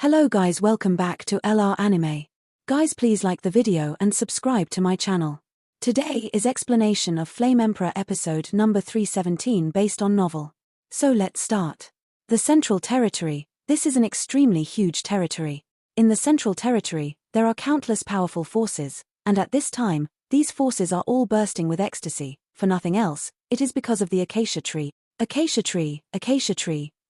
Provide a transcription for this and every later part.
Hello guys, welcome back to LR Anime. Guys, please like the video and subscribe to my channel. Today is explanation of Flame Emperor episode number 317 based on novel. So let's start. The Central Territory. This is an extremely huge territory. In the Central Territory, there are countless powerful forces, and at this time, these forces are all bursting with ecstasy. For nothing else, it is because of the acacia tree. Acacia tree.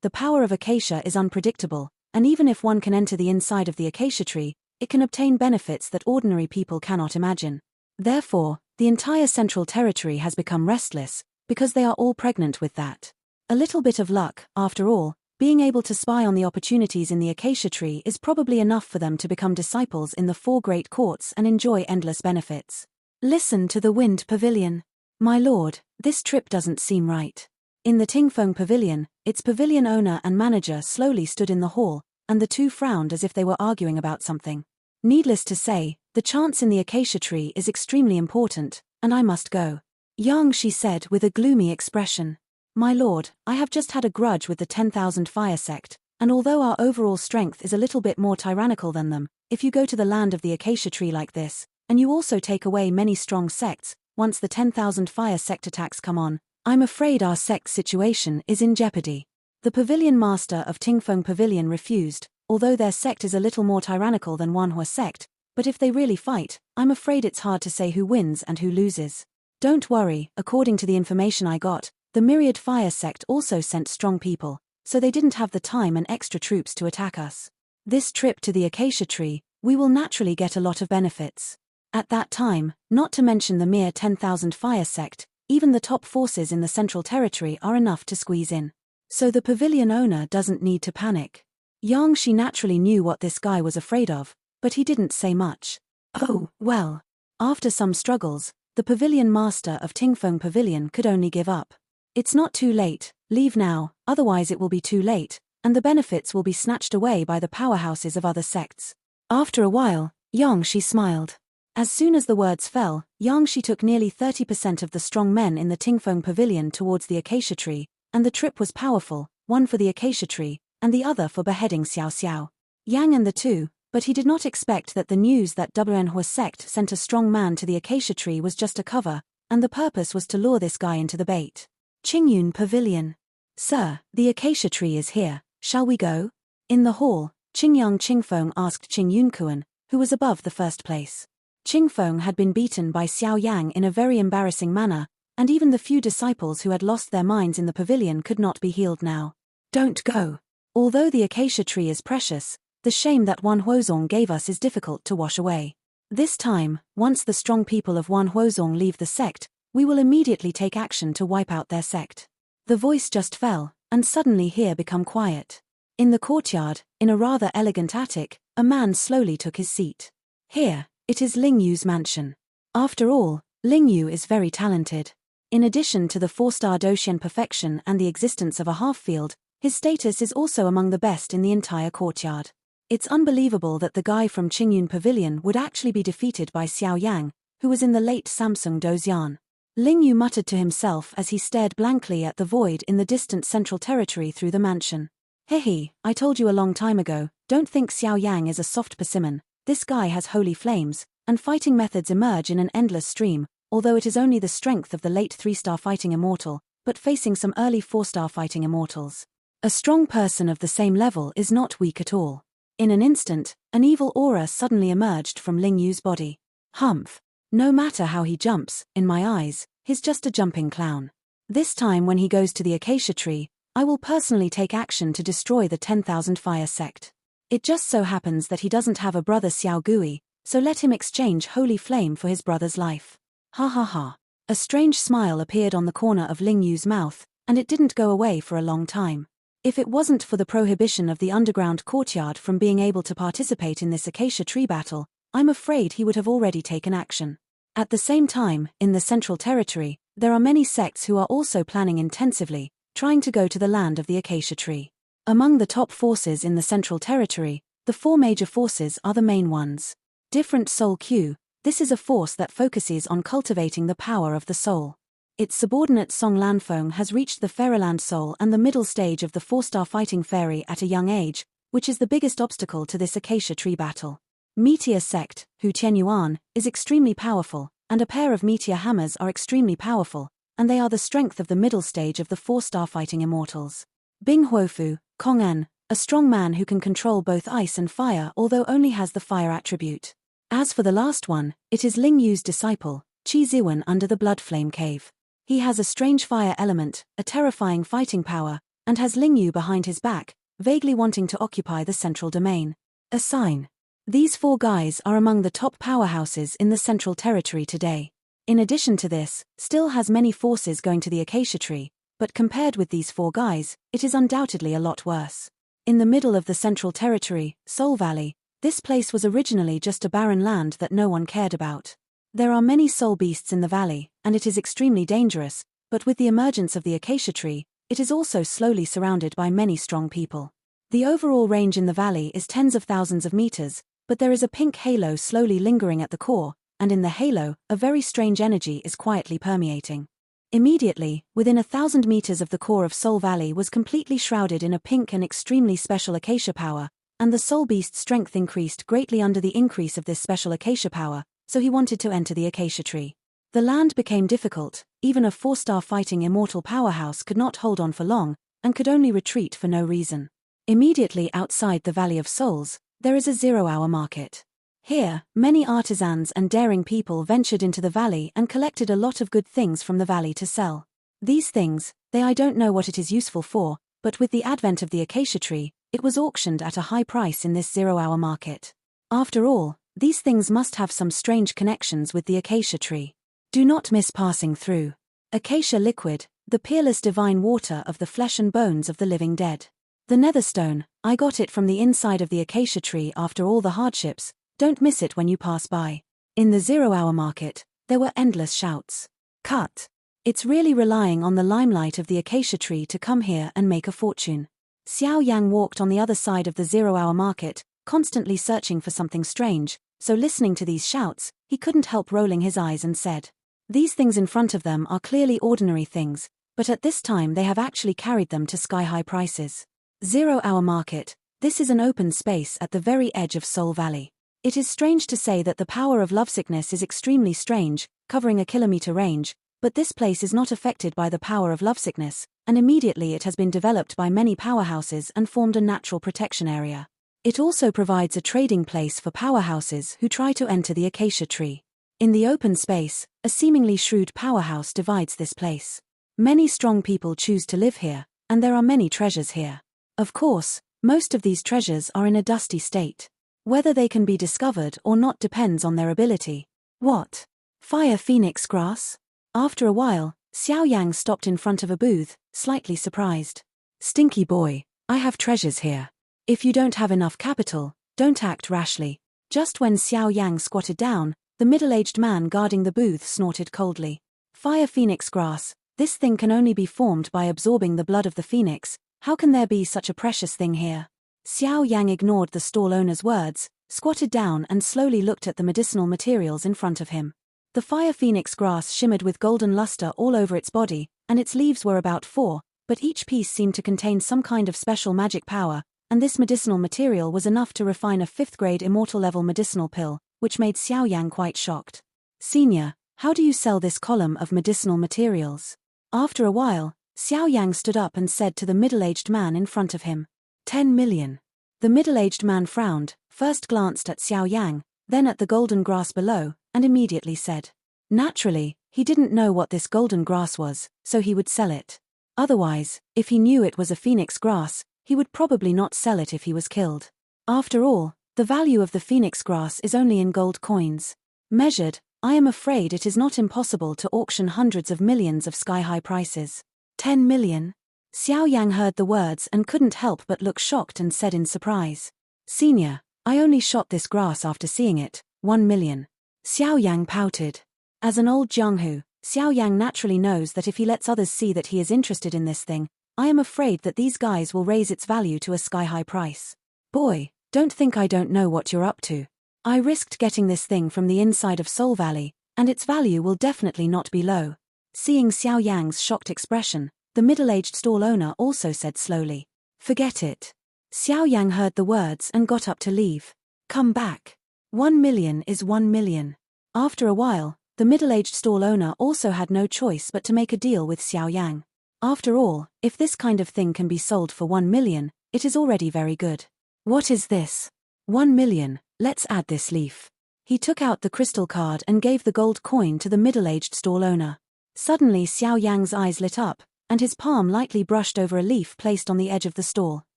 The power of acacia is unpredictable, and even if one can enter the inside of the acacia tree, it can obtain benefits that ordinary people cannot imagine. Therefore, the entire Central Territory has become restless, because they are all pregnant with that. A little bit of luck, after all, being able to spy on the opportunities in the acacia tree is probably enough for them to become disciples in the four great courts and enjoy endless benefits. Listen to the Wind Pavilion. My lord, this trip doesn't seem right. In the Tingfeng Pavilion, its pavilion owner and manager slowly stood in the hall, and the two frowned as if they were arguing about something. Needless to say, the chance in the acacia tree is extremely important, and I must go. Yang, she said with a gloomy expression. My lord, I have just had a grudge with the 10,000 Fire Sect, and although our overall strength is a little bit more tyrannical than them, if you go to the land of the acacia tree like this, and you also take away many strong sects, once the 10,000 Fire Sect attacks come on, I'm afraid our sect's situation is in jeopardy. The pavilion master of Tingfeng Pavilion refused, although their sect is a little more tyrannical than Wanhua sect, but if they really fight, I'm afraid it's hard to say who wins and who loses. Don't worry, according to the information I got, the Myriad Fire Sect also sent strong people, so they didn't have the time and extra troops to attack us. This trip to the acacia tree, we will naturally get a lot of benefits. At that time, not to mention the mere 10,000 Fire Sect, even the top forces in the Central Territory are enough to squeeze in. So the pavilion owner doesn't need to panic. Yang, she naturally knew what this guy was afraid of, but he didn't say much. Oh, well. After some struggles, the pavilion master of Tingfeng Pavilion could only give up. It's not too late, leave now, otherwise it will be too late, and the benefits will be snatched away by the powerhouses of other sects. After a while, Yang, she smiled. As soon as the words fell, Yang, she took nearly 30% of the strong men in the Tingfeng Pavilion towards the acacia tree, and the trip was powerful, one for the acacia tree, and the other for beheading Xiao Xiao. Yang and the two, but he did not expect that the news that Wanhua sect sent a strong man to the acacia tree was just a cover, and the purpose was to lure this guy into the bait. Qingyun Pavilion. Sir, the acacia tree is here, shall we go? In the hall, Qingyang Qingfeng asked Qingyunkuan, who was above the first place. Qingfeng had been beaten by Xiao Yang in a very embarrassing manner, and even the few disciples who had lost their minds in the pavilion could not be healed now. Don't go. Although the acacia tree is precious, the shame that Wanhuozong gave us is difficult to wash away. This time, once the strong people of Wanhuozong leave the sect, we will immediately take action to wipe out their sect. The voice just fell, and suddenly here become quiet. In the courtyard, in a rather elegant attic, a man slowly took his seat. Here, it is Ling Yu's mansion. After all, Ling Yu is very talented. In addition to the 4-star Doshian perfection and the existence of a half-field, his status is also among the best in the entire courtyard. It's unbelievable that the guy from Qingyun Pavilion would actually be defeated by Xiao Yang, who was in the late Samsung Dozian. Ling Yu muttered to himself as he stared blankly at the void in the distant Central Territory through the mansion. Hehe, I told you a long time ago, don't think Xiao Yang is a soft persimmon. This guy has holy flames, and fighting methods emerge in an endless stream, although it is only the strength of the late 3-star fighting immortal, but facing some early 4-star fighting immortals. A strong person of the same level is not weak at all. In an instant, an evil aura suddenly emerged from Ling Yu's body. Humph. No matter how he jumps, in my eyes, he's just a jumping clown. This time when he goes to the acacia tree, I will personally take action to destroy the 10,000 Fire Sect. It just so happens that he doesn't have a brother Xiao Gui, so let him exchange holy flame for his brother's life. Ha ha ha. A strange smile appeared on the corner of Ling Yu's mouth, and it didn't go away for a long time. If it wasn't for the prohibition of the underground courtyard from being able to participate in this acacia tree battle, I'm afraid he would have already taken action. At the same time, in the Central Territory, there are many sects who are also planning intensively, trying to go to the land of the acacia tree. Among the top forces in the Central Territory, the 4 major forces are the main ones. Different Soul Q, this is a force that focuses on cultivating the power of the soul. Its subordinate Song Lanfeng has reached the Fairyland Soul and the middle stage of the 4-star fighting fairy at a young age, which is the biggest obstacle to this acacia tree battle. Meteor sect, Hu Tianyuan, is extremely powerful, and a pair of meteor hammers are extremely powerful, and they are the strength of the middle stage of the 4 starfighting immortals. Bing Huofu, Kong En, a strong man who can control both ice and fire although only has the fire attribute. As for the last one, it is Ling Yu's disciple, Qi Ziwen under the Blood Flame Cave. He has a strange fire element, a terrifying fighting power, and has Ling Yu behind his back, vaguely wanting to occupy the central domain. A sign. These 4 guys are among the top powerhouses in the Central Territory today. In addition to this, still has many forces going to the acacia tree, but compared with these 4 guys, it is undoubtedly a lot worse. In the middle of the Central Territory, Soul Valley, this place was originally just a barren land that no one cared about. There are many soul beasts in the valley, and it is extremely dangerous, but with the emergence of the acacia tree, it is also slowly surrounded by many strong people. The overall range in the valley is tens of thousands of meters, but there is a pink halo slowly lingering at the core, and in the halo, a very strange energy is quietly permeating. Immediately, within 1,000 meters of the core of Soul Valley was completely shrouded in a pink and extremely special acacia power, and the soul beast's strength increased greatly under the increase of this special acacia power, so he wanted to enter the acacia tree. The land became difficult, even a 4-star fighting immortal powerhouse could not hold on for long, and could only retreat for no reason. Immediately outside the Valley of Souls, there is a 0-hour market. Here, many artisans and daring people ventured into the valley and collected a lot of good things from the valley to sell. These things, I don't know what it is useful for, but with the advent of the acacia tree, it was auctioned at a high price in this 0-hour market. After all, these things must have some strange connections with the acacia tree. Do not miss passing through. Acacia liquid, the peerless divine water of the flesh and bones of the living dead. The netherstone, I got it from the inside of the acacia tree after all the hardships, don't miss it when you pass by. In the 0-hour market, there were endless shouts. Cut. It's really relying on the limelight of the acacia tree to come here and make a fortune. Xiao Yang walked on the other side of the 0-hour market, constantly searching for something strange, so listening to these shouts, he couldn't help rolling his eyes and said, "These things in front of them are clearly ordinary things, but at this time they have actually carried them to sky-high prices." 0-hour market, this is an open space at the very edge of Soul Valley. It is strange to say that the power of lovesickness is extremely strange, covering a kilometer range, but this place is not affected by the power of lovesickness, and immediately it has been developed by many powerhouses and formed a natural protection area. It also provides a trading place for powerhouses who try to enter the acacia tree. In the open space, a seemingly shrewd powerhouse divides this place. Many strong people choose to live here, and there are many treasures here. Of course, most of these treasures are in a dusty state. Whether they can be discovered or not depends on their ability. What? Fire phoenix grass? After a while, Xiao Yang stopped in front of a booth, slightly surprised. "Stinky boy, I have treasures here. If you don't have enough capital, don't act rashly." Just when Xiao Yang squatted down, the middle-aged man guarding the booth snorted coldly. "Fire phoenix grass, this thing can only be formed by absorbing the blood of the phoenix. How can there be such a precious thing here?" Xiao Yang ignored the stall owner's words, squatted down and slowly looked at the medicinal materials in front of him. The fire phoenix grass shimmered with golden luster all over its body, and its leaves were about 4, but each piece seemed to contain some kind of special magic power, and this medicinal material was enough to refine a 5th-grade immortal-level medicinal pill, which made Xiao Yang quite shocked. "Senior, how do you sell this column of medicinal materials?" After a while, Xiao Yang stood up and said to the middle-aged man in front of him, 10 million. The middle-aged man frowned, first glanced at Xiao Yang, then at the golden grass below, and immediately said. Naturally, he didn't know what this golden grass was, so he would sell it. Otherwise, if he knew it was a phoenix grass, he would probably not sell it if he was killed. After all, the value of the phoenix grass is only in gold coins. Measured, I am afraid it is not impossible to auction hundreds of millions of sky-high prices. 10 million? Xiao Yang heard the words and couldn't help but look shocked and said in surprise. Senior, I only shot this grass after seeing it, 1 million. Xiao Yang pouted. As an old Jianghu, Xiao Yang naturally knows that if he lets others see that he is interested in this thing, I am afraid that these guys will raise its value to a sky-high price. Boy, don't think I don't know what you're up to. I risked getting this thing from the inside of Soul Valley, and its value will definitely not be low. Seeing Xiao Yang's shocked expression, the middle-aged stall owner also said slowly. Forget it. Xiao Yang heard the words and got up to leave. Come back. 1 million is 1 million. After a while, the middle-aged stall owner also had no choice but to make a deal with Xiao Yang. After all, if this kind of thing can be sold for 1 million, it is already very good. What is this? 1 million, let's add this leaf. He took out the crystal card and gave the gold coin to the middle-aged stall owner. Suddenly Xiao Yang's eyes lit up, and his palm lightly brushed over a leaf placed on the edge of the stall,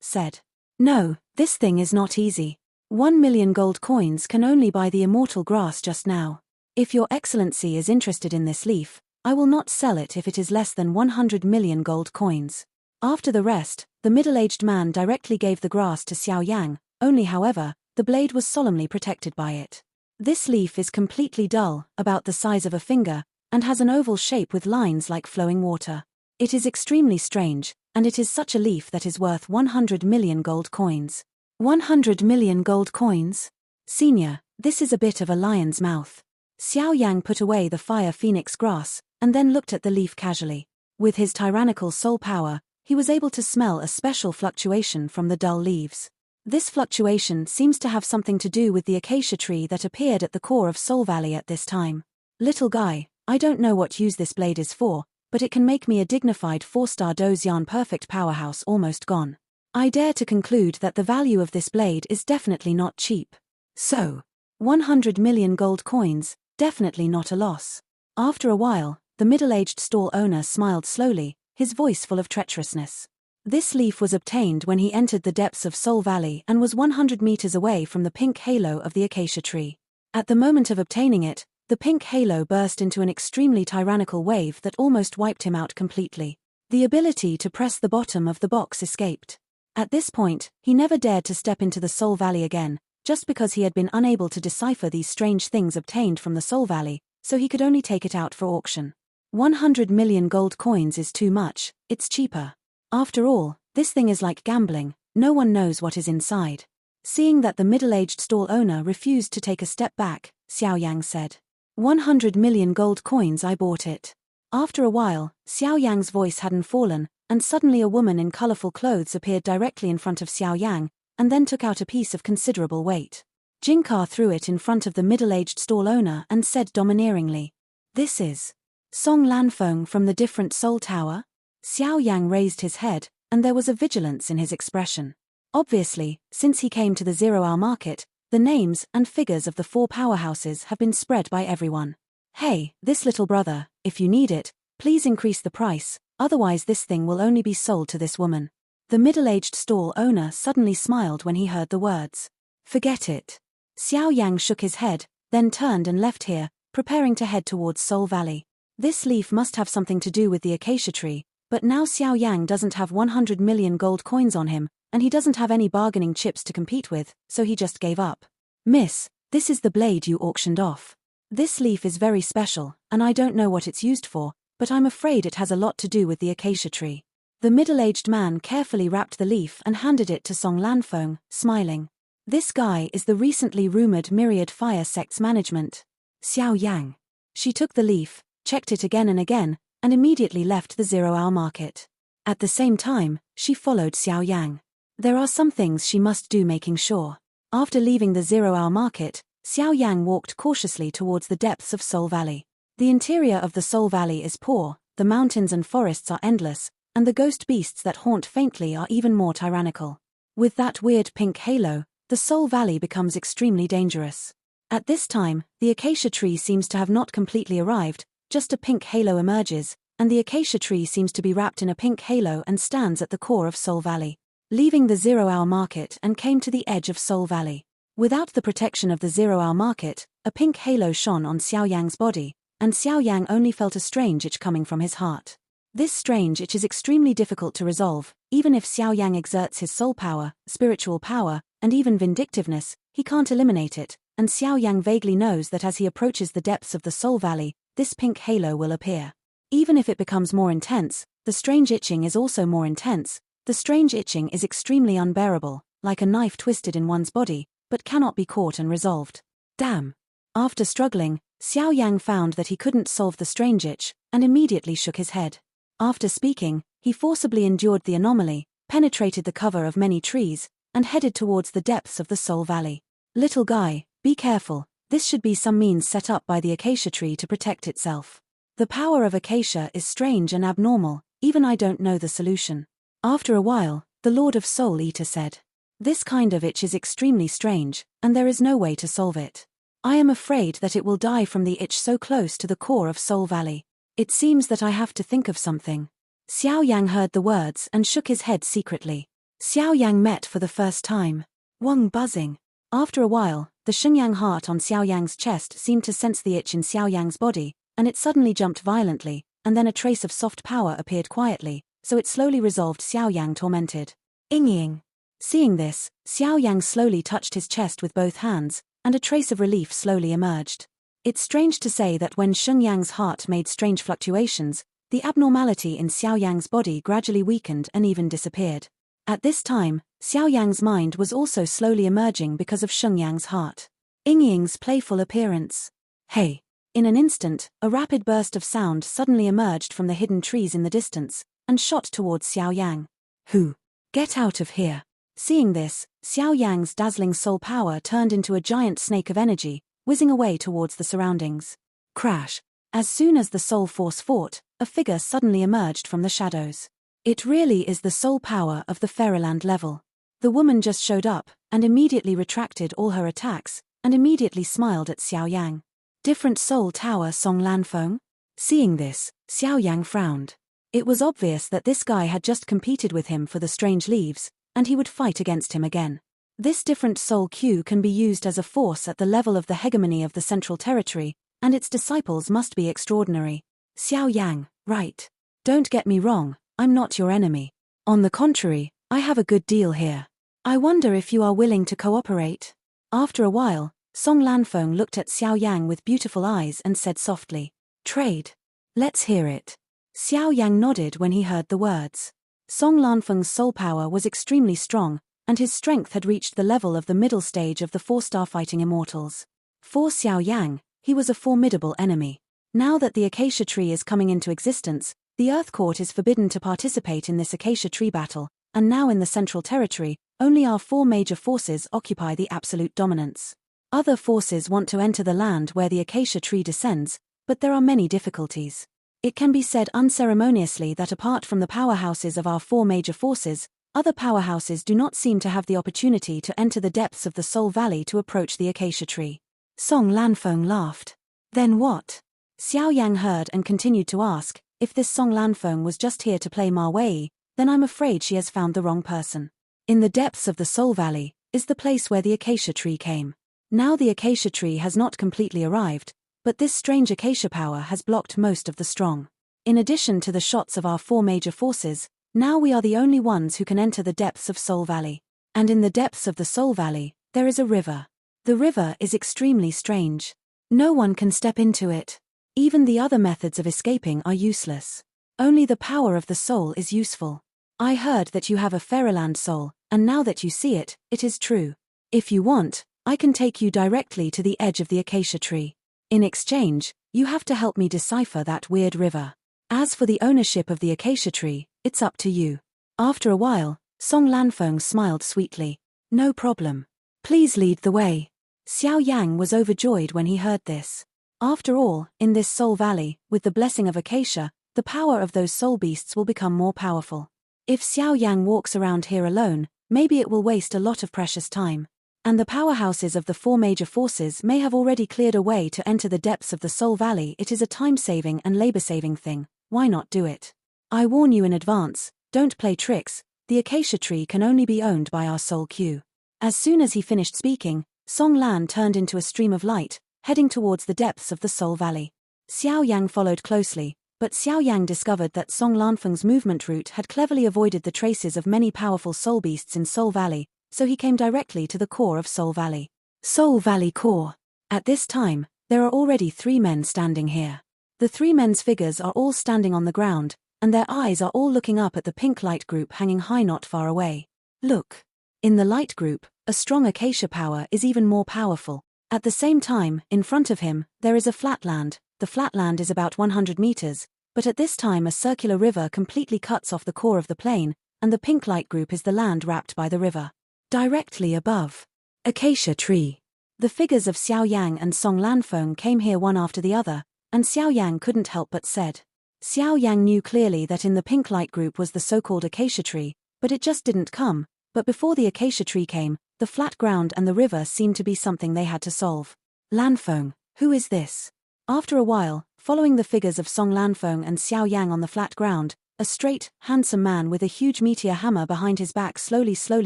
said, "No, this thing is not easy. 1 million gold coins can only buy the immortal grass just now. If your excellency is interested in this leaf, I will not sell it if it is less than 100 million gold coins." After the rest, the middle-aged man directly gave the grass to Xiao Yang, only however, the blade was solemnly protected by it. This leaf is completely dull, about the size of a finger, and has an oval shape with lines like flowing water. It is extremely strange, and it is such a leaf that is worth 100 million gold coins. 100 million gold coins? Senior, this is a bit of a lion's mouth. Xiao Yang put away the fire phoenix grass, and then looked at the leaf casually. With his tyrannical soul power, he was able to smell a special fluctuation from the dull leaves. This fluctuation seems to have something to do with the acacia tree that appeared at the core of Soul Valley at this time. Little guy, I don't know what use this blade is for, but it can make me a dignified 4-star Dozian perfect powerhouse almost gone. I dare to conclude that the value of this blade is definitely not cheap. So, 100 million gold coins, definitely not a loss. After a while, the middle-aged stall owner smiled slowly, his voice full of treacherousness. This leaf was obtained when he entered the depths of Soul Valley and was 100 meters away from the pink halo of the acacia tree. At the moment of obtaining it, the pink halo burst into an extremely tyrannical wave that almost wiped him out completely. The ability to press the bottom of the box escaped. At this point, he never dared to step into the Soul Valley again, just because he had been unable to decipher these strange things obtained from the Soul Valley, so he could only take it out for auction. 100 million gold coins is too much, it's cheaper. After all, this thing is like gambling, no one knows what is inside. Seeing that the middle-aged stall owner refused to take a step back, Xiao Yang said, 100 million gold coins, I bought it. After a while, Xiao Yang's voice hadn't fallen, and suddenly a woman in colorful clothes appeared directly in front of Xiao Yang, and then took out a piece of considerable weight. Jinkar threw it in front of the middle-aged stall owner and said domineeringly, "This is Song Lanfeng from the different Soul Tower?" Xiao Yang raised his head, and there was a vigilance in his expression. Obviously, since he came to the zero-hour market, the names and figures of the 4 powerhouses have been spread by everyone. "Hey, this little brother, if you need it, please increase the price, otherwise this thing will only be sold to this woman." The middle-aged stall owner suddenly smiled when he heard the words. "Forget it." Xiao Yang shook his head, then turned and left here, preparing to head towards Soul Valley. This leaf must have something to do with the acacia tree, but now Xiao Yang doesn't have 100 million gold coins on him, and he doesn't have any bargaining chips to compete with, so he just gave up. "Miss, this is the blade you auctioned off. This leaf is very special, and I don't know what it's used for, but I'm afraid it has a lot to do with the acacia tree." The middle-aged man carefully wrapped the leaf and handed it to Song Lanfeng, smiling. "This guy is the recently rumored Myriad Fire Sect's management." Xiao Yang. She took the leaf, checked it again and again, and immediately left the zero-hour market. At the same time, she followed Xiao Yang. There are some things she must do, making sure. After leaving the zero-hour market, Xiao Yang walked cautiously towards the depths of Soul Valley. The interior of the Soul Valley is poor, the mountains and forests are endless, and the ghost beasts that haunt faintly are even more tyrannical. With that weird pink halo, the Soul Valley becomes extremely dangerous. At this time, the acacia tree seems to have not completely arrived, just a pink halo emerges, and the acacia tree seems to be wrapped in a pink halo and stands at the core of Soul Valley. Leaving the zero-hour market and came to the edge of Soul Valley. Without the protection of the zero-hour market, a pink halo shone on Xiao Yang's body, and Xiao Yang only felt a strange itch coming from his heart. This strange itch is extremely difficult to resolve, even if Xiao Yang exerts his soul power, spiritual power, and even vindictiveness, he can't eliminate it, and Xiao Yang vaguely knows that as he approaches the depths of the Soul Valley, this pink halo will appear. Even if it becomes more intense, the strange itching is also more intense. The strange itching is extremely unbearable, like a knife twisted in one's body, but cannot be caught and resolved. Damn. After struggling, Xiao Yang found that he couldn't solve the strange itch, and immediately shook his head. After speaking, he forcibly endured the anomaly, penetrated the cover of many trees, and headed towards the depths of the Soul Valley. Little guy, be careful, this should be some means set up by the acacia tree to protect itself. The power of acacia is strange and abnormal, even I don't know the solution. After a while, the Lord of Soul Eater said. This kind of itch is extremely strange, and there is no way to solve it. I am afraid that it will die from the itch so close to the core of Soul Valley. It seems that I have to think of something. Xiao Yang heard the words and shook his head secretly. Xiao Yang met for the first time. Wang buzzing. After a while, the Shenyang heart on Xiao Yang's chest seemed to sense the itch in Xiao Yang's body, and it suddenly jumped violently, and then a trace of soft power appeared quietly, so it slowly resolved Xiao Yang tormented. Ying. Seeing this, Xiao Yang slowly touched his chest with both hands, and a trace of relief slowly emerged. It's strange to say that when Sheng Yang's heart made strange fluctuations, the abnormality in Xiao Yang's body gradually weakened and even disappeared. At this time, Xiao Yang's mind was also slowly emerging because of Sheng Yang's heart. Ying's playful appearance. Hey! In an instant, a rapid burst of sound suddenly emerged from the hidden trees in the distance, and shot towards Xiao Yang. Who? Get out of here! Seeing this, Xiao Yang's dazzling soul power turned into a giant snake of energy, whizzing away towards the surroundings. Crash! As soon as the soul force fought, a figure suddenly emerged from the shadows. It really is the soul power of the Fairyland level. The woman just showed up, and immediately retracted all her attacks, and immediately smiled at Xiao Yang. Different soul tower Song Lanfeng? Seeing this, Xiao Yang frowned. It was obvious that this guy had just competed with him for the strange leaves, and he would fight against him again. This different soul Q can be used as a force at the level of the hegemony of the Central Territory, and its disciples must be extraordinary. Xiao Yang, right. Don't get me wrong, I'm not your enemy. On the contrary, I have a good deal here. I wonder if you are willing to cooperate. After a while, Song Lanfeng looked at Xiao Yang with beautiful eyes and said softly, "Trade. Let's hear it." Xiao Yang nodded when he heard the words. Song Lanfeng's soul power was extremely strong, and his strength had reached the level of the middle stage of the 4-star fighting immortals. For Xiao Yang, he was a formidable enemy. Now that the acacia tree is coming into existence, the Earth Court is forbidden to participate in this acacia tree battle, and now in the Central Territory, only our 4 major forces occupy the absolute dominance. Other forces want to enter the land where the acacia tree descends, but there are many difficulties. It can be said unceremoniously that apart from the powerhouses of our 4 major forces, other powerhouses do not seem to have the opportunity to enter the depths of the Soul Valley to approach the acacia tree. Song Lanfeng laughed. Then what? Xiao Yang heard and continued to ask, if this Song Lanfeng was just here to play Ma Wei, then I'm afraid she has found the wrong person. In the depths of the Soul Valley is the place where the acacia tree came. Now the acacia tree has not completely arrived, but this strange acacia power has blocked most of the strong. In addition to the shots of our 4 major forces, now we are the only ones who can enter the depths of Soul Valley. And in the depths of the Soul Valley, there is a river. The river is extremely strange. No one can step into it. Even the other methods of escaping are useless. Only the power of the soul is useful. I heard that you have a Fairyland soul, and now that you see it, it is true. If you want, I can take you directly to the edge of the acacia tree. In exchange, you have to help me decipher that weird river. As for the ownership of the acacia tree, it's up to you. After a while, Song Lanfeng smiled sweetly. No problem. Please lead the way. Xiao Yang was overjoyed when he heard this. After all, in this Soul Valley, with the blessing of acacia, the power of those soul beasts will become more powerful. If Xiao Yang walks around here alone, maybe it will waste a lot of precious time. And the powerhouses of the 4 major forces may have already cleared a way to enter the depths of the Soul Valley. It is a time-saving and labor-saving thing. Why not do it? I warn you in advance, don't play tricks. The acacia tree can only be owned by our soul Q. As soon as he finished speaking, Song Lan turned into a stream of light, heading towards the depths of the Soul Valley. Xiao Yang followed closely, but Xiao Yang discovered that Song Lanfeng's movement route had cleverly avoided the traces of many powerful soul beasts in Soul Valley, so he came directly to the core of Soul Valley. Soul Valley Core. At this time, there are already 3 men standing here. The 3 men's figures are all standing on the ground, and their eyes are all looking up at the pink light group hanging high not far away. Look. In the light group, a strong acacia power is even more powerful. At the same time, in front of him, there is a flatland. The flatland is about 100 meters, but at this time a circular river completely cuts off the core of the plain, and the pink light group is the land wrapped by the river. Directly above. Acacia tree. The figures of Xiao Yang and Song Lanfeng came here one after the other, and Xiao Yang couldn't help but said. Xiao Yang knew clearly that in the pink light group was the so-called acacia tree, but it just didn't come. But before the acacia tree came, the flat ground and the river seemed to be something they had to solve. Lanfeng, who is this? After a while, following the figures of Song Lanfeng and Xiao Yang on the flat ground, a straight, handsome man with a huge meteor hammer behind his back slowly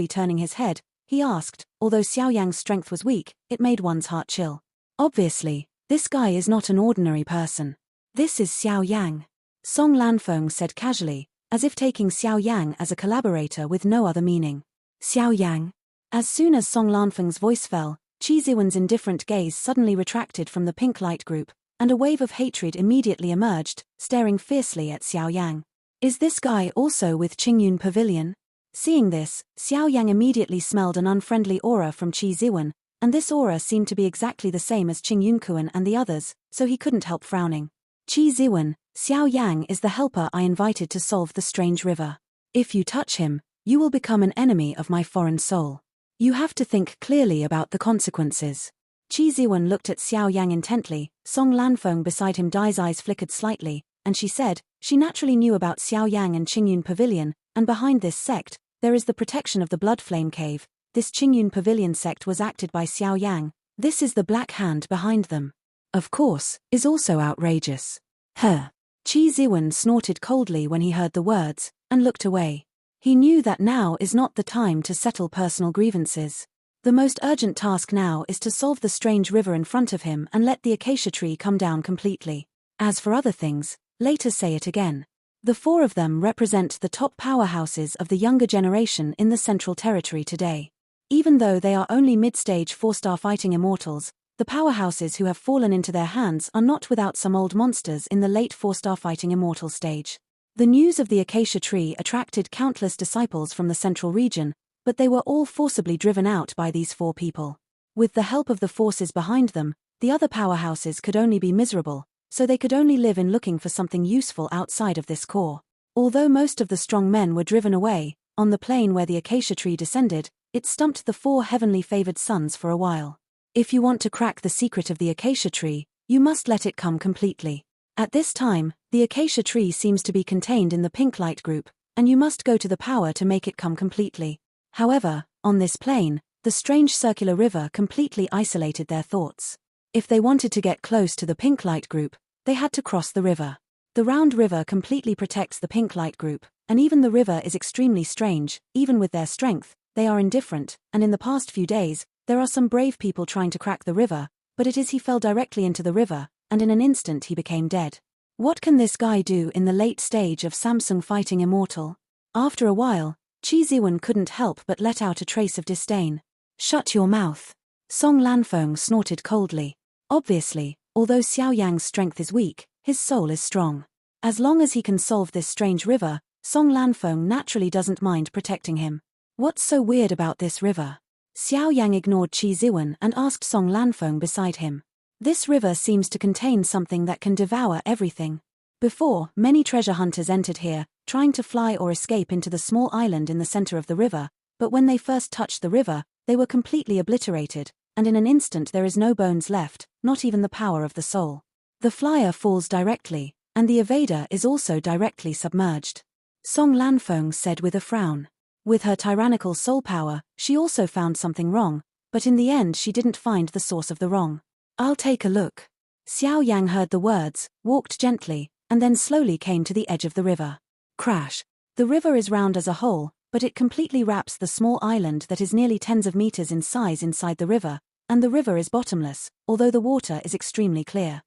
turning his head, he asked. Although Xiao Yang's strength was weak, it made one's heart chill. Obviously, this guy is not an ordinary person. This is Xiao Yang. Song Lanfeng said casually, as if taking Xiao Yang as a collaborator with no other meaning. Xiao Yang. As soon as Song Lanfeng's voice fell, Qi Ziwen's indifferent gaze suddenly retracted from the pink light group, and a wave of hatred immediately emerged, staring fiercely at Xiao Yang. Is this guy also with Qingyun Pavilion? Seeing this, Xiao Yang immediately smelled an unfriendly aura from Qi Ziwen, and this aura seemed to be exactly the same as Qing Yunkuan and the others, so he couldn't help frowning. Qi Ziwen, Xiao Yang is the helper I invited to solve the strange river. If you touch him, you will become an enemy of my foreign soul. You have to think clearly about the consequences. Qi Ziwen looked at Xiao Yang intently. Song Lanfeng beside him Dai's eyes flickered slightly, and she said, she naturally knew about Xiao Yang and Qingyun Pavilion, and behind this sect, there is the protection of the Blood Flame Cave. This Qingyun Pavilion sect was acted by Xiao Yang. This is the black hand behind them. Of course, is also outrageous. Qi Ziwen snorted coldly when he heard the words, and looked away. He knew that now is not the time to settle personal grievances. The most urgent task now is to solve the strange river in front of him and let the acacia tree come down completely. As for other things, later say it again. The four of them represent the top powerhouses of the younger generation in the Central Territory today. Even though they are only mid-stage 4-star fighting immortals, the powerhouses who have fallen into their hands are not without some old monsters in the late 4-star fighting immortal stage. The news of the acacia tree attracted countless disciples from the central region, but they were all forcibly driven out by these four people. With the help of the forces behind them, the other powerhouses could only be miserable, so they could only live in looking for something useful outside of this core. Although most of the strong men were driven away, on the plain where the acacia tree descended, it stumped the four heavenly favored sons for a while. If you want to crack the secret of the acacia tree, you must let it come completely. At this time, the acacia tree seems to be contained in the pink light group, and you must go to the power to make it come completely. However, on this plane, the strange circular river completely isolated their thoughts. If they wanted to get close to the pink light group, they had to cross the river. The round river completely protects the pink light group, and even the river is extremely strange. Even with their strength, they are indifferent, and in the past few days, there are some brave people trying to crack the river, but he fell directly into the river, and in an instant he became dead. What can this guy do in the late stage of Samsung fighting immortal? After a while, Qi Ziwen couldn't help but let out a trace of disdain. Shut your mouth. Song Lanfeng snorted coldly. Obviously, although Xiao Yang's strength is weak, his soul is strong. As long as he can solve this strange river, Song Lanfeng naturally doesn't mind protecting him. What's so weird about this river? Xiao Yang ignored Qi Ziwen and asked Song Lanfeng beside him. This river seems to contain something that can devour everything. Before, many treasure hunters entered here, trying to fly or escape into the small island in the center of the river, but when they first touched the river, they were completely obliterated, and in an instant there is no bones left, not even the power of the soul. The flyer falls directly, and the evader is also directly submerged. Song Lanfeng said with a frown. With her tyrannical soul power, she also found something wrong, but in the end she didn't find the source of the wrong. I'll take a look. Xiao Yang heard the words, walked gently, and then slowly came to the edge of the river. Crash. The river is round as a whole, but it completely wraps the small island that is nearly tens of meters in size inside the river, and the river is bottomless, although the water is extremely clear.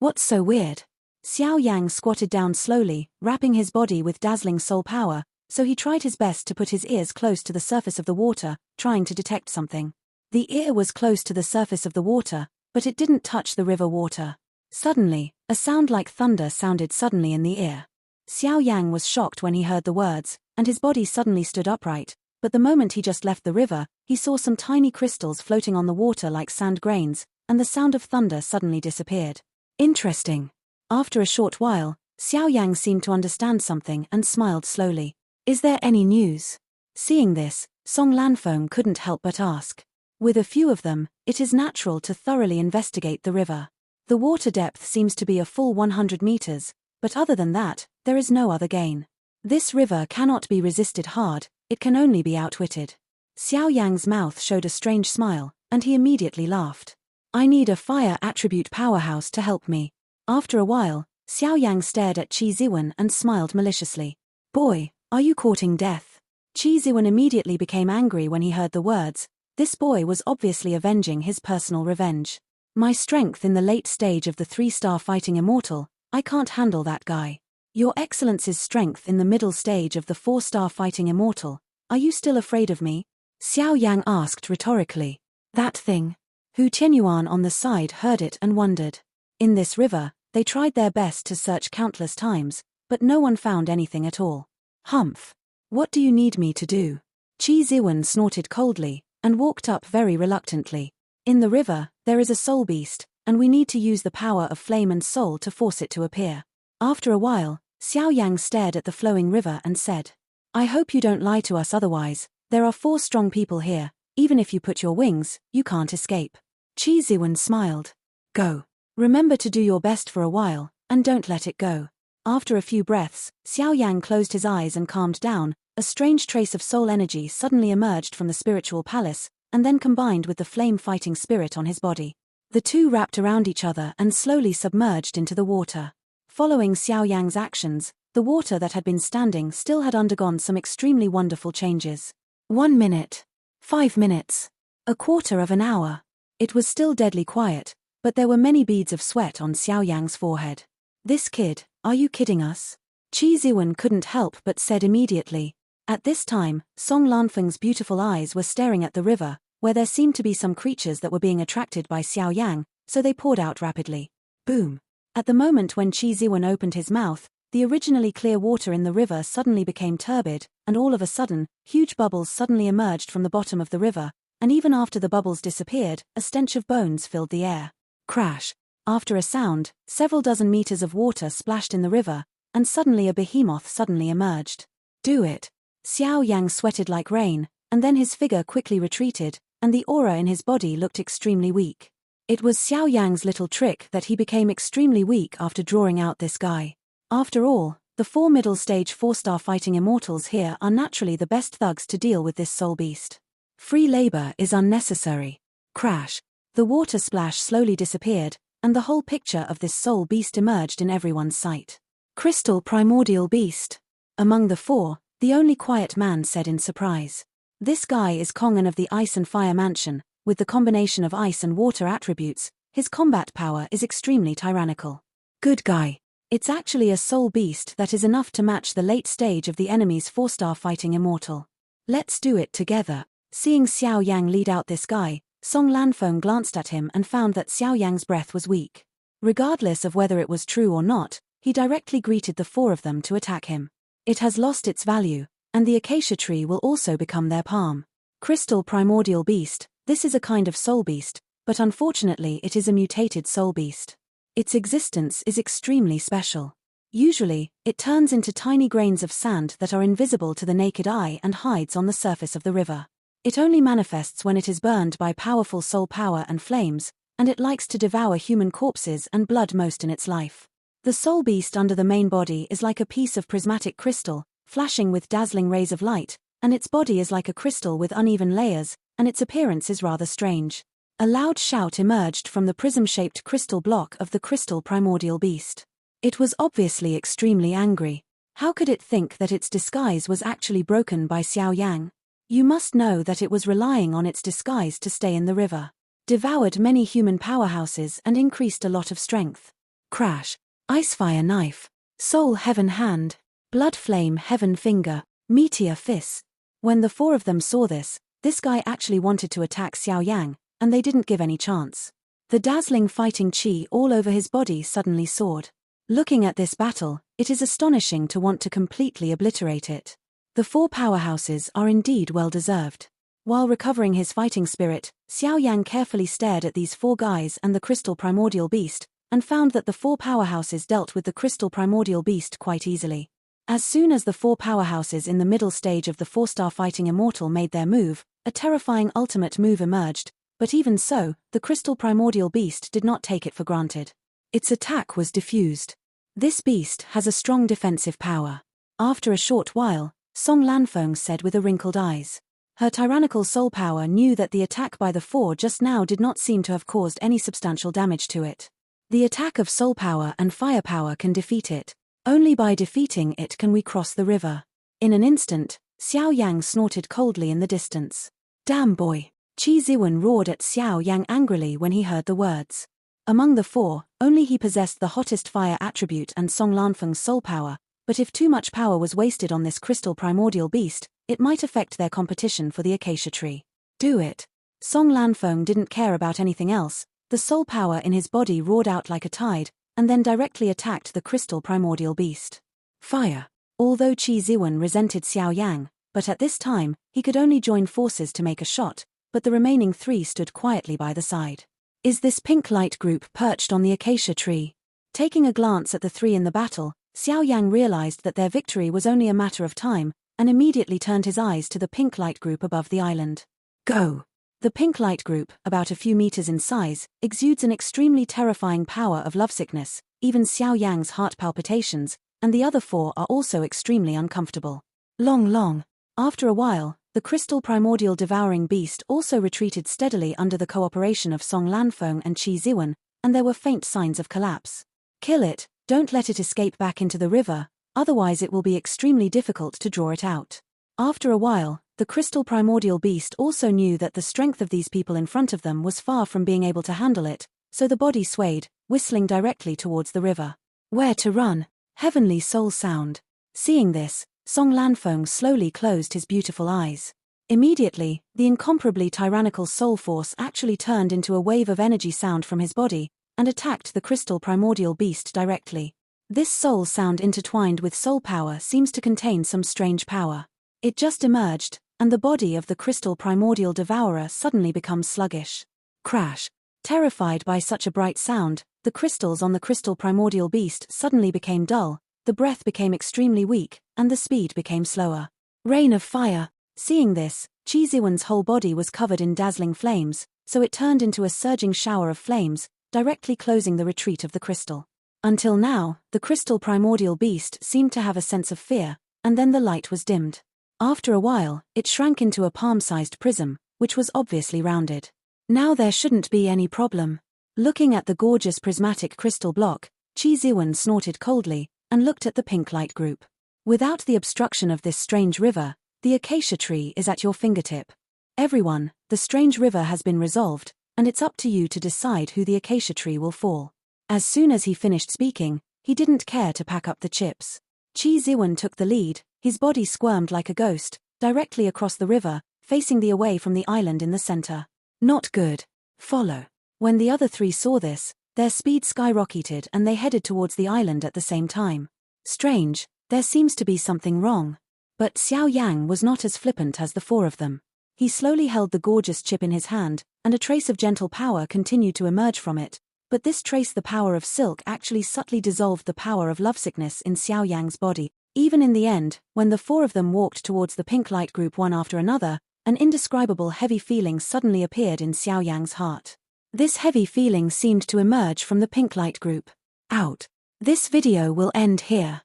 What's so weird? Xiao Yang squatted down slowly, wrapping his body with dazzling soul power, so he tried his best to put his ears close to the surface of the water, trying to detect something. The ear was close to the surface of the water, but it didn't touch the river water. Suddenly, a sound like thunder sounded suddenly in the ear. Xiao Yang was shocked when he heard the words, and his body suddenly stood upright, but the moment he just left the river, he saw some tiny crystals floating on the water like sand grains, and the sound of thunder suddenly disappeared. Interesting. After a short while, Xiao Yang seemed to understand something and smiled slowly. Is there any news? Seeing this, Song Lanfeng couldn't help but ask. With a few of them, it is natural to thoroughly investigate the river. The water depth seems to be a full 100 meters, but other than that, there is no other gain. This river cannot be resisted hard, it can only be outwitted. Xiao Yang's mouth showed a strange smile, and he immediately laughed. I need a fire attribute powerhouse to help me. After a while, Xiao Yang stared at Qi Ziwen and smiled maliciously. Boy, are you courting death? Qi Ziwen immediately became angry when he heard the words. This boy was obviously avenging his personal revenge. My strength in the late stage of the 3-star fighting immortal, I can't handle that guy. Your Excellence's strength in the middle stage of the 4-star fighting immortal, are you still afraid of me? Xiao Yang asked rhetorically. That thing. Hu Tianyuan on the side heard it and wondered. In this river, they tried their best to search countless times, but no one found anything at all. Humph. What do you need me to do? Qi Ziwen snorted coldly, and walked up very reluctantly. In the river, there is a soul beast, and we need to use the power of flame and soul to force it to appear. After a while, Xiao Yang stared at the flowing river and said, I hope you don't lie to us otherwise, there are 4 strong people here, even if you put your wings, you can't escape. Qi Ziwen smiled. Go. Remember to do your best for a while, and don't let it go. After a few breaths, Xiao Yang closed his eyes and calmed down. A strange trace of soul energy suddenly emerged from the spiritual palace, and then combined with the flame-fighting spirit on his body. The two wrapped around each other and slowly submerged into the water. Following Xiao Yang's actions, the water that had been standing still had undergone some extremely wonderful changes. 1 minute. 5 minutes. A quarter of an hour. It was still deadly quiet, but there were many beads of sweat on Xiao Yang's forehead. This kid, are you kidding us? Qi Ziwen couldn't help but said immediately. At this time, Song Lanfeng's beautiful eyes were staring at the river, where there seemed to be some creatures that were being attracted by Xiao Yang, so they poured out rapidly. Boom. At the moment when Qi Ziwen opened his mouth, the originally clear water in the river suddenly became turbid, and all of a sudden, huge bubbles suddenly emerged from the bottom of the river, and even after the bubbles disappeared, a stench of bones filled the air. Crash. After a sound, several dozen meters of water splashed in the river, and suddenly a behemoth suddenly emerged. Do it. Xiao Yang sweated like rain, and then his figure quickly retreated, and the aura in his body looked extremely weak. It was Xiao Yang's little trick that he became extremely weak after drawing out this guy. After all, the 4 middle-stage 4-star fighting immortals here are naturally the best thugs to deal with this soul beast. Free labor is unnecessary. Crash. The water splash slowly disappeared, and the whole picture of this soul beast emerged in everyone's sight. Crystal primordial beast. Among the 4, the only quiet man said in surprise. This guy is Kongan of the Ice and Fire Mansion. With the combination of ice and water attributes, his combat power is extremely tyrannical. Good guy. It's actually a soul beast that is enough to match the late stage of the enemy's 4-star fighting immortal. Let's do it together. Seeing Xiao Yang lead out this guy, Song Lanfeng glanced at him and found that Xiao Yang's breath was weak. Regardless of whether it was true or not, he directly greeted the 4 of them to attack him. It has lost its value, and the acacia tree will also become their palm. Crystal primordial beast, this is a kind of soul beast, but unfortunately it is a mutated soul beast. Its existence is extremely special. Usually, it turns into tiny grains of sand that are invisible to the naked eye and hides on the surface of the river. It only manifests when it is burned by powerful soul power and flames, and it likes to devour human corpses and blood most in its life. The soul beast under the main body is like a piece of prismatic crystal, flashing with dazzling rays of light, and its body is like a crystal with uneven layers, and its appearance is rather strange. A loud shout emerged from the prism-shaped crystal block of the crystal primordial beast. It was obviously extremely angry. How could it think that its disguise was actually broken by Xiao Yang? You must know that it was relying on its disguise to stay in the river. Devoured many human powerhouses and increased a lot of strength. Crash. Icefire knife. Soul heaven hand. Blood flame heaven finger. Meteor fist. When the 4 of them saw this guy actually wanted to attack Xiao Yang, and they didn't give any chance. The dazzling fighting chi all over his body suddenly soared. Looking at this battle, it is astonishing to want to completely obliterate it. The 4 powerhouses are indeed well deserved. While recovering his fighting spirit, Xiao Yang carefully stared at these 4 guys and the crystal primordial beast, and found that the 4 powerhouses dealt with the crystal primordial beast quite easily. As soon as the four powerhouses in the middle stage of the four-star fighting immortal made their move, a terrifying ultimate move emerged, but even so, the crystal primordial beast did not take it for granted. Its attack was diffused. This beast has a strong defensive power. After a short while, Song Lanfeng said with a wrinkled eyes. Her tyrannical soul power knew that the attack by the four just now did not seem to have caused any substantial damage to it. The attack of soul power and fire power can defeat it. Only by defeating it can we cross the river. In an instant, Xiao Yang snorted coldly in the distance. Damn boy! Qi Ziwen roared at Xiao Yang angrily when he heard the words. Among the four, only he possessed the hottest fire attribute and Song Lanfeng's soul power, but if too much power was wasted on this crystal primordial beast, it might affect their competition for the acacia tree. Do it! Song Lanfeng didn't care about anything else. The soul power in his body roared out like a tide, and then directly attacked the crystal primordial beast. Fire! Although Qi Ziwen resented Xiao Yang, but at this time, he could only join forces to make a shot, but the remaining three stood quietly by the side. Is this pink light group perched on the acacia tree? Taking a glance at the three in the battle, Xiao Yang realized that their victory was only a matter of time, and immediately turned his eyes to the pink light group above the island. Go! The pink light group, about a few meters in size, exudes an extremely terrifying power of lovesickness. Even Xiao Yang's heart palpitations, and the other four are also extremely uncomfortable. Long. After a while, the crystal primordial devouring beast also retreated steadily under the cooperation of Song Lanfeng and Qi Ziwen, and there were faint signs of collapse. Kill it, don't let it escape back into the river, otherwise it will be extremely difficult to draw it out. After a while, the crystal primordial beast also knew that the strength of these people in front of them was far from being able to handle it, so the body swayed, whistling directly towards the river. Where to run? Heavenly soul sound. Seeing this, Song Lanfeng slowly closed his beautiful eyes. Immediately, the incomparably tyrannical soul force actually turned into a wave of energy sound from his body, and attacked the crystal primordial beast directly. This soul sound intertwined with soul power seems to contain some strange power. It just emerged, and the body of the crystal primordial devourer suddenly becomes sluggish. Crash! Terrified by such a bright sound, the crystals on the crystal primordial beast suddenly became dull, the breath became extremely weak, and the speed became slower. Rain of fire! Seeing this, Qi Ziwen's whole body was covered in dazzling flames, so it turned into a surging shower of flames, directly closing the retreat of the crystal. Until now, the crystal primordial beast seemed to have a sense of fear, and then the light was dimmed. After a while, it shrank into a palm-sized prism, which was obviously rounded. Now there shouldn't be any problem. Looking at the gorgeous prismatic crystal block, Qi Ziwen snorted coldly, and looked at the pink light group. Without the obstruction of this strange river, the acacia tree is at your fingertip. Everyone, the strange river has been resolved, and it's up to you to decide who the acacia tree will fall. As soon as he finished speaking, he didn't care to pack up the chips. Qi Ziwen took the lead, his body squirmed like a ghost, directly across the river, facing the away from the island in the center. Not good. Follow. When the other three saw this, their speed skyrocketed and they headed towards the island at the same time. Strange, there seems to be something wrong. But Xiao Yang was not as flippant as the four of them. He slowly held the gorgeous chip in his hand, and a trace of gentle power continued to emerge from it, but this trace, the power of silk, actually subtly dissolved the power of lovesickness in Xiao Yang's body. Even in the end, when the four of them walked towards the pink light group one after another, an indescribable heavy feeling suddenly appeared in Xiao Yang's heart. This heavy feeling seemed to emerge from the pink light group. Out. This video will end here.